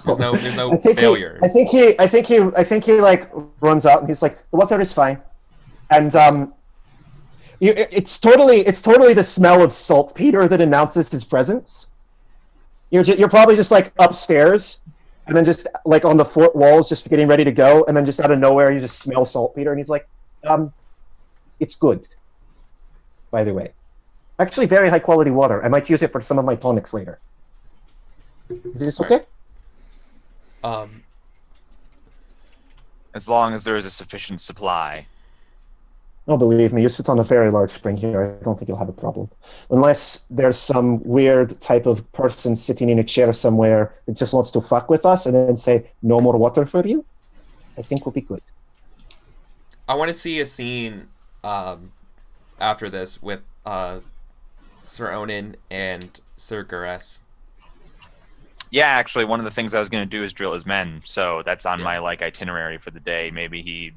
There's no I think failure. I think he like runs out and he's like, the water is fine, and it's totally the smell of saltpeter that announces his presence. You're probably just like upstairs, and then just like on the fort walls, just getting ready to go, and then just out of nowhere you just smell saltpeter, and he's like, it's good. By the way, actually very high quality water. I might use it for some of my tonics later. Is this okay? As long as there is a sufficient supply. Oh, believe me, you sit on a very large spring here. I don't think you'll have a problem. Unless there's some weird type of person sitting in a chair somewhere that just wants to fuck with us and then say, no more water for you, I think we'll be good. I want to see a scene after this with Sir Onan and Sir Gares. Yeah, actually, one of the things I was going to do is drill his men, so that's on Yeah. my itinerary for the day. Maybe he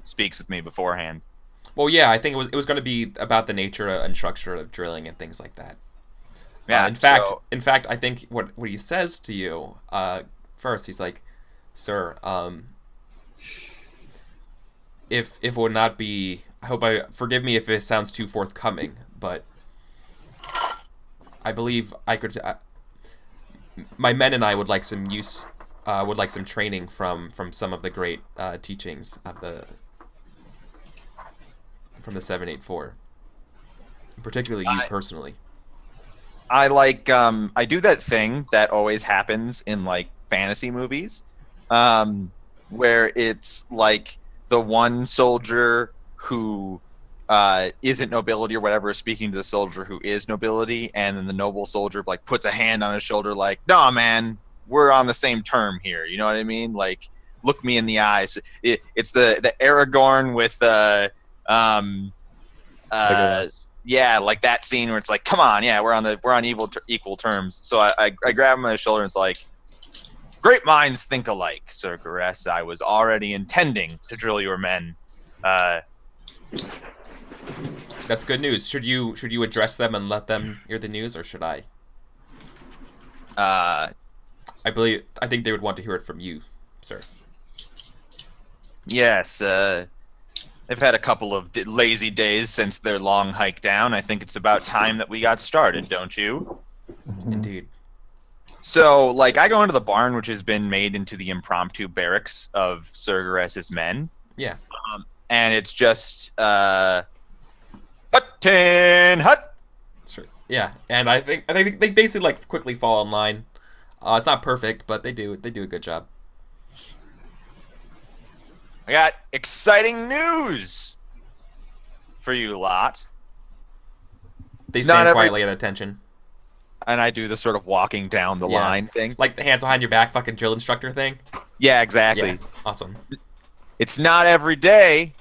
speaks with me beforehand. Well, yeah, I think it was going to be about the nature and structure of drilling and things like that. Yeah. In fact, I think what he says to you first, he's like, "Sir, if it would not be, forgive me if it sounds too forthcoming, but I believe I could. My men and I would like some some training from some of the great teachings of from the 784, particularly you personally." I I do that thing that always happens in fantasy movies, where it's like the one soldier who isn't nobility or whatever is speaking to the soldier who is nobility, and then the noble soldier puts a hand on his shoulder "Nah, man, we're on the same term here." You know what I mean? Look me in the eyes. It's the Aragorn with yeah, that scene where it's come on, yeah, we're on equal terms. So I grab him on his shoulder and it's like, great minds think alike, Sir Gares. I was already intending to drill your men. That's good news. Should you address them and let them hear the news, or should I? I think they would want to hear it from you, sir. Yes, they've had a couple of lazy days since their long hike down. I think it's about time that we got started, don't you? Indeed. So, I go into the barn, which has been made into the impromptu barracks of Sir Gares's men. Yeah. And it's just, hut. Sure. Yeah, and I think they basically quickly fall in line. It's not perfect, but they do a good job. I got exciting news for you lot. They It's not stand quietly at attention. And I do the sort of walking down the line thing. Like the hands behind your back fucking drill instructor thing. Yeah, exactly. Yeah, awesome. It's not every day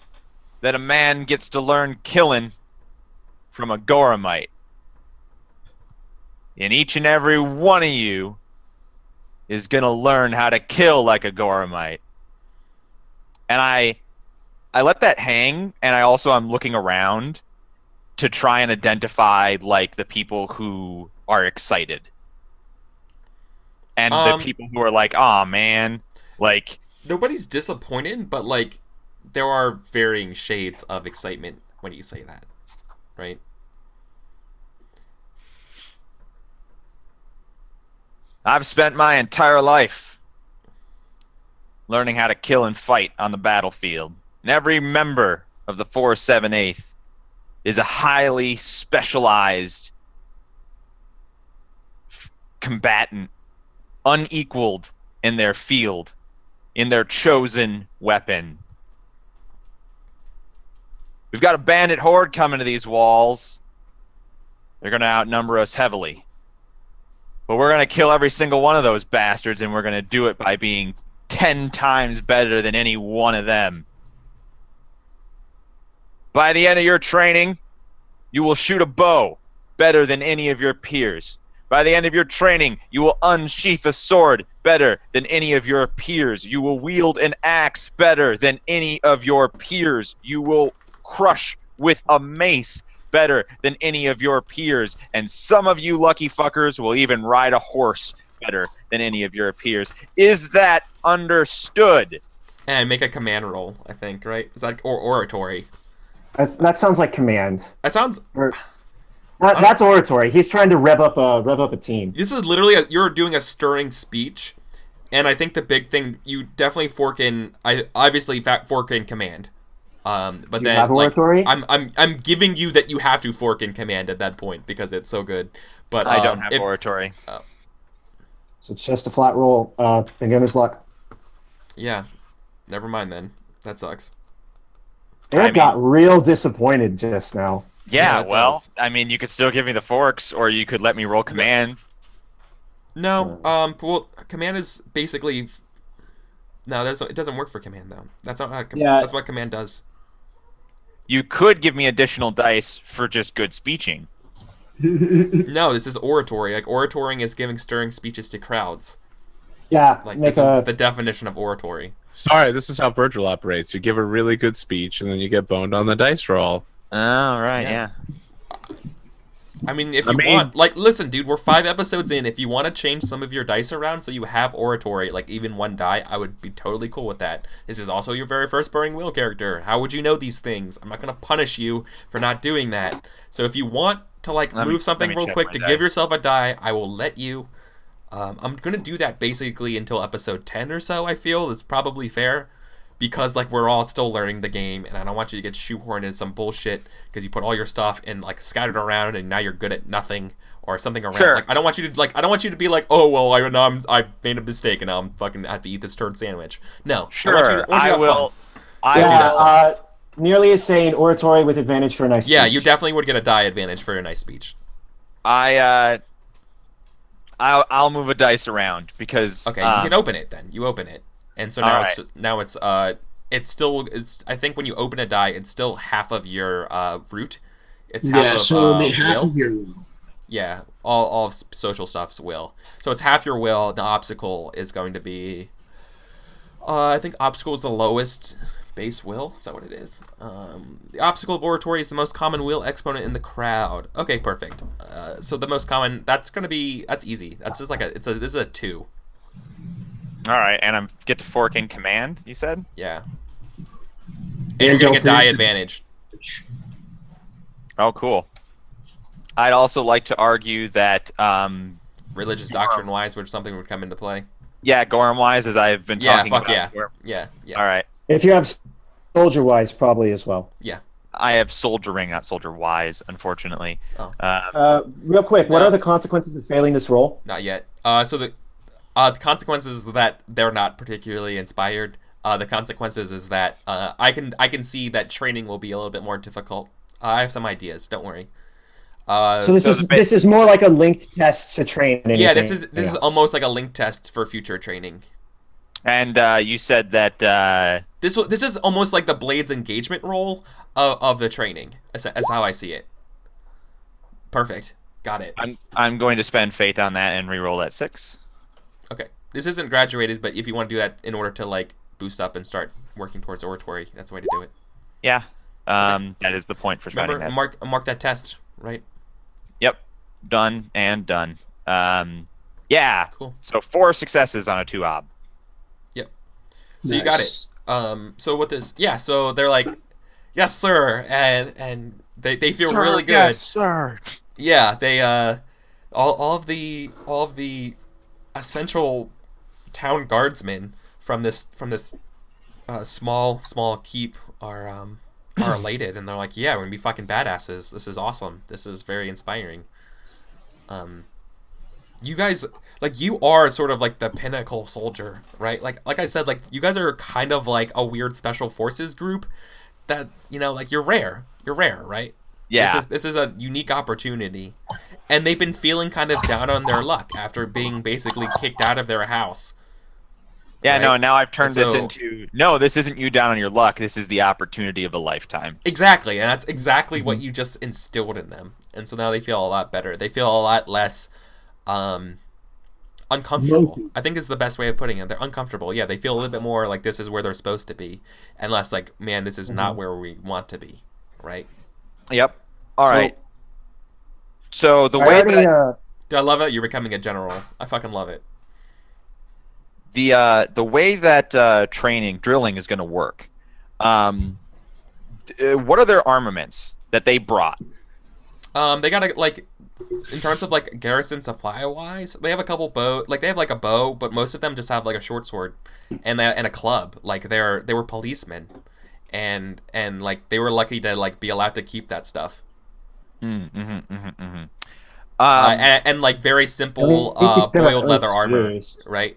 that a man gets to learn killing from a Goramite. And each and every one of you is going to learn how to kill like a Goramite. And I let that hang, and I'm looking around to try and identify the people who are excited. And the people who are "Aw, man." Nobody's disappointed, but there are varying shades of excitement when you say that. Right? I've spent my entire life learning how to kill and fight on the battlefield. And every member of the 478th is a highly specialized combatant, unequaled in their field, in their chosen weapon. We've got a bandit horde coming to these walls. They're going to outnumber us heavily. But we're going to kill every single one of those bastards, and we're going to do it by being 10 times better than any one of them. By the end of your training, you will shoot a bow better than any of your peers. By the end of your training, you will unsheath a sword better than any of your peers. You will wield an axe better than any of your peers. You will crush with a mace better than any of your peers. And some of you lucky fuckers will even ride a horse better than any of your peers. Is that understood? And make a command roll, I think, right? Is that or oratory? That sounds like command. That sounds. That's oratory. He's trying to rev up a team. This is literally you're doing a stirring speech, and I think the big thing you definitely fork in. Obviously fork in command. But You then have like oratory? I'm giving you that you have to fork in command at that point because it's so good. But I don't have oratory. So it's just a flat roll. Beginner's luck. Yeah, never mind then. That sucks. Eric got real disappointed just now. Yeah, it well, does. I mean, you could still give me the forks, or you could let me roll command. No, well, command is basically. No, it doesn't work for command though. That's not how. That's what command does. You could give me additional dice for just good speeching. No, this is oratory. Like oratoring is giving stirring speeches to crowds. Yeah, Like this is the definition of oratory. Sorry, this is how Virgil operates. You give a really good speech, and then you get boned on the dice roll. Oh, right, yeah. I mean, if you want, like, listen, dude, we're 5 episodes in. If you want to change some of your dice around so you have oratory, like even 1 die, I would be totally cool with that. This is also your very first Burning Wheel character. How would you know these things? I'm not going to punish you for not doing that. So if you want to, like, move something real quick to give yourself a die, I will let you. I'm going to do that basically until episode 10 or so, I feel. It's probably fair. Because, like, we're all still learning the game, and I don't want you to get shoehorned in some bullshit because you put all your stuff and, like, scattered around, and now you're good at nothing or something around. Sure. Like, I don't want you to be like, oh, well, I made a mistake, and now I'm fucking have to eat this turd sandwich. No. Sure. I will. I do that stuff. Nearly is saying oratory with advantage for a nice speech. Yeah, you definitely would get a die advantage for your nice speech. I'll move a dice around because Okay, you can open it then. You open it. And so now it's I think when you open a die, it's still half of your root. It's half of so it'll be half will. of your will. Yeah, all of social stuff's will. So it's half your will. The obstacle is going to be I think obstacle is the lowest base will. Is that what it is? The obstacle of oratory is the most common will exponent in the crowd. Okay, perfect. So the most common, that's easy. That's just like this is a 2. All right, and I get to fork in command, you said? Yeah. And you're going to get die advantage. Oh, cool. I'd also like to argue that Religious doctrine-wise, which something would come into play. yeah, Gorham-wise, as I've been talking about. Yeah. All right. If you have soldier-wise, probably as well. Yeah. I have soldiering, not soldier-wise, unfortunately. Oh. Real quick, what are the consequences of failing this roll? Not yet. So the consequences is that they're not particularly inspired. The consequences is that I can see that training will be a little bit more difficult. I have some ideas. Don't worry. So this is more like a linked test to train. Yeah, this is almost like a linked test for future training. And you said that this is almost like the Blades engagement role of the training. As how I see it. Perfect. Got it. I'm going to spend fate on that and re-roll that 6. Okay. This isn't graduated, but if you want to do that in order to like boost up and start working towards oratory, that's the way to do it. Yeah. That is the point for starting that. Mark that test, right? Yep. Done and done. Yeah. Cool. So 4 successes on a 2-ob. Yep. So you got it. So with this, yeah. So they're like, yes, sir, and they feel really good. Yes, sir. Yeah. They all of the essential town guardsmen from this small keep are are elated and they're like, yeah, we're gonna be fucking badasses. This is awesome. This is very inspiring. You guys, like, you are sort of like the pinnacle soldier, right? Like I said, like, you guys are kind of like a weird special forces group that, you know, like, you're rare, right? Yeah. This is a unique opportunity, and they've been feeling kind of down on their luck after being basically kicked out of their house. Yeah, Right? no, now I've turned this So- into, no, this isn't you down on your luck. This is the opportunity of a lifetime. Exactly, and that's exactly what you just instilled in them, and so now they feel a lot better. They feel a lot less uncomfortable. I think is the best way of putting it. They're uncomfortable. Yeah, they feel a little bit more like this is where they're supposed to be, and less like, man, this is not where we want to be, right? Yep. All right. So the I way already, that Dude, I love it. You're becoming a general. I fucking love it. the way that drilling is going to work, what are their armaments that they brought? They gotta, like, in terms of like garrison supply wise, they have a couple bow. Like, they have like a bow, but most of them just have like a short sword and a club. Like, they were policemen, and like they were lucky to like be allowed to keep that stuff. And like very simple boiled leather armor, right?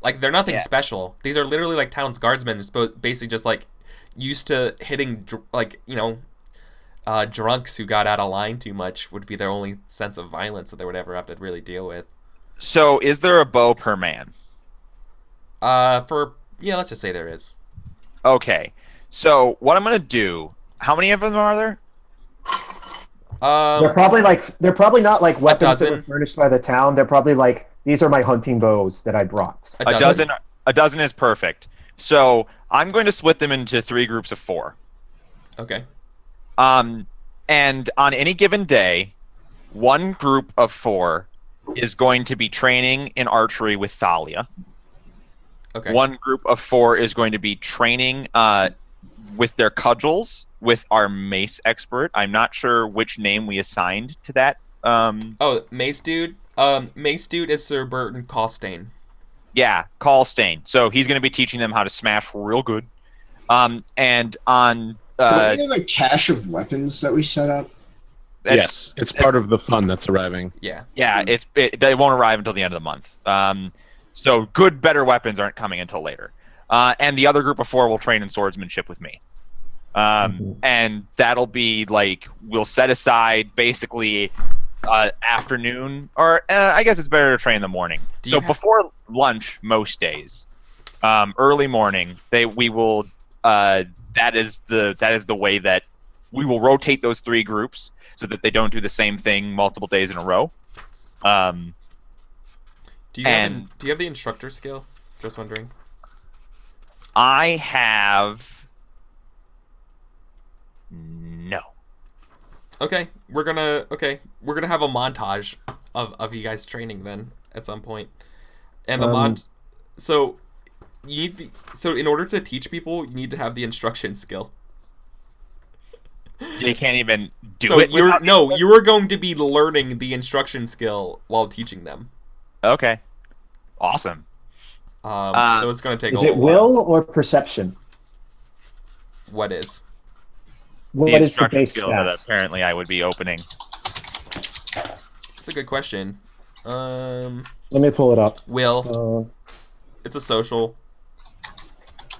Like, they're nothing special. These are literally like town's guardsmen, basically just like used to hitting like, you know, drunks who got out of line too much would be their only sense of violence that they would ever have to really deal with. So is there a bow per man? Let's just say there is. Okay. So what I'm going to do, how many of them are there? They're probably not like weapons that were dozen. furnished by the town. They're probably like, these are my hunting bows that I brought. A dozen. A dozen is perfect. So I'm going to split them into 3 groups of 4. Okay. And on any given day, one group of 4 is going to be training in archery with Thalia. Okay. One group of 4 is going to be training with their cudgels with our mace expert. I'm not sure which name we assigned to that. Mace Dude. Mace Dude is Sir Burton Costain. Yeah, Callstain. So he's going to be teaching them how to smash real good. And on Don't we have a cache of weapons that we set up? Yes, it's part of the fun that's arriving. Yeah. Yeah, they won't arrive until the end of the month. So good, better weapons aren't coming until later. And the other group of 4 will train in swordsmanship with me. And that'll be like, we'll set aside basically afternoon, or I guess it's better to train in the morning. So before lunch most days, early morning, we will. That is the way that we will rotate those 3 groups so that they don't do the same thing multiple days in a row. Do you have the instructor skill? Just wondering. I have no. Okay, we're gonna have a montage of you guys training then at some point, and so you need so in order to teach people, you need to have the instruction skill. You can't even do so it. You are going to be learning the instruction skill while teaching them. Okay, awesome. So it's going to take. Is it will or perception? What is? What the is the instruction base skill that stat? apparently I would be opening. That's a good question. Let me pull it up. Will. It's a social.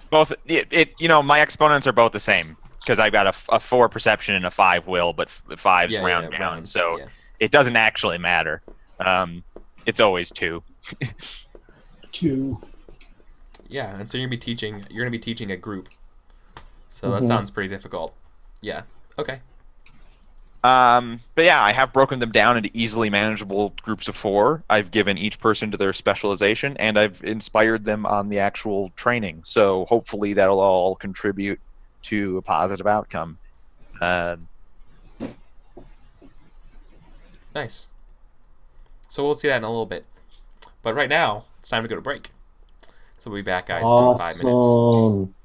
Both my exponents are both the same because I've got a 4 perception and a 5 will, but 5's round down, rounds, so yeah. it doesn't actually matter. It's always 2. 2. Yeah, and so you're gonna be teaching a group. So that sounds pretty difficult. Yeah. Okay. But yeah, I have broken them down into easily manageable groups of 4. I've given each person to their specialization, and I've inspired them on the actual training. So hopefully that'll all contribute to a positive outcome. Nice. So we'll see that in a little bit. But right now, it's time to go to break. So we'll be back, guys, in 5 minutes. Awesome.